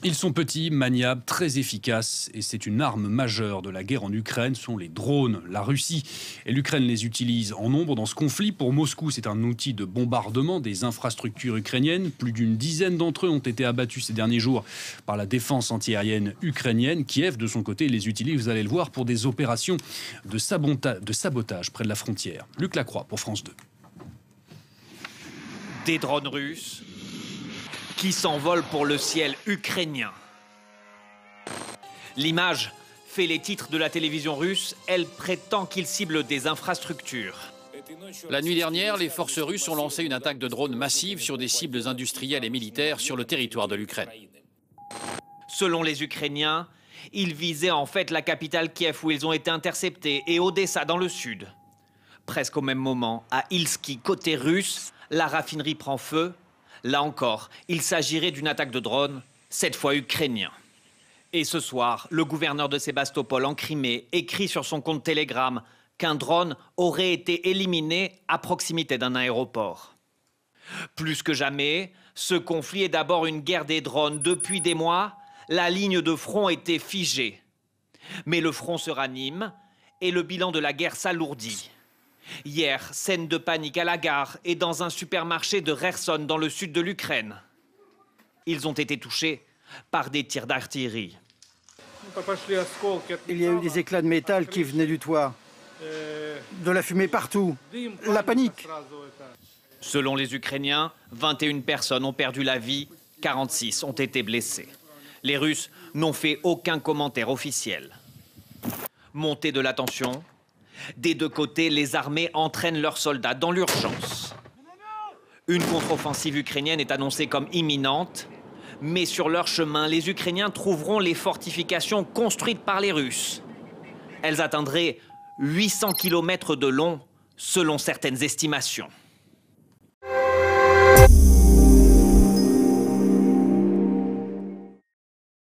Ils sont petits, maniables, très efficaces et c'est une arme majeure de la guerre en Ukraine, sont les drones. La Russie et l'Ukraine les utilisent en nombre dans ce conflit. Pour Moscou, c'est un outil de bombardement des infrastructures ukrainiennes. Plus d'une dizaine d'entre eux ont été abattus ces derniers jours par la défense antiaérienne ukrainienne. Kiev, de son côté, les utilise, vous allez le voir, pour des opérations de sabotage près de la frontière. Luc Lacroix pour France 2. Des drones russes qui s'envolent pour le ciel ukrainien. L'image fait les titres de la télévision russe. Elle prétend qu'ils ciblent des infrastructures. La nuit dernière, les forces russes ont lancé une attaque de drones massive sur des cibles industrielles et militaires sur le territoire de l'Ukraine. Selon les Ukrainiens, ils visaient en fait la capitale Kiev où ils ont été interceptés et Odessa dans le sud. Presque au même moment, à Ilski, côté russe, la raffinerie prend feu. Là encore, il s'agirait d'une attaque de drone, cette fois ukrainien. Et ce soir, le gouverneur de Sébastopol en Crimée écrit sur son compte Telegram qu'un drone aurait été éliminé à proximité d'un aéroport. Plus que jamais, ce conflit est d'abord une guerre des drones. Depuis des mois, la ligne de front était figée. Mais le front se ranime et le bilan de la guerre s'alourdit. Hier, scène de panique à la gare et dans un supermarché de Kherson dans le sud de l'Ukraine. Ils ont été touchés par des tirs d'artillerie. Il y a eu des éclats de métal qui venaient du toit. De la fumée partout. La panique. Selon les Ukrainiens, 21 personnes ont perdu la vie, 46 ont été blessées. Les Russes n'ont fait aucun commentaire officiel. Montée de la tension. Des deux côtés, les armées entraînent leurs soldats dans l'urgence. Une contre-offensive ukrainienne est annoncée comme imminente, mais sur leur chemin, les Ukrainiens trouveront les fortifications construites par les Russes. Elles atteindraient 800 km de long, selon certaines estimations.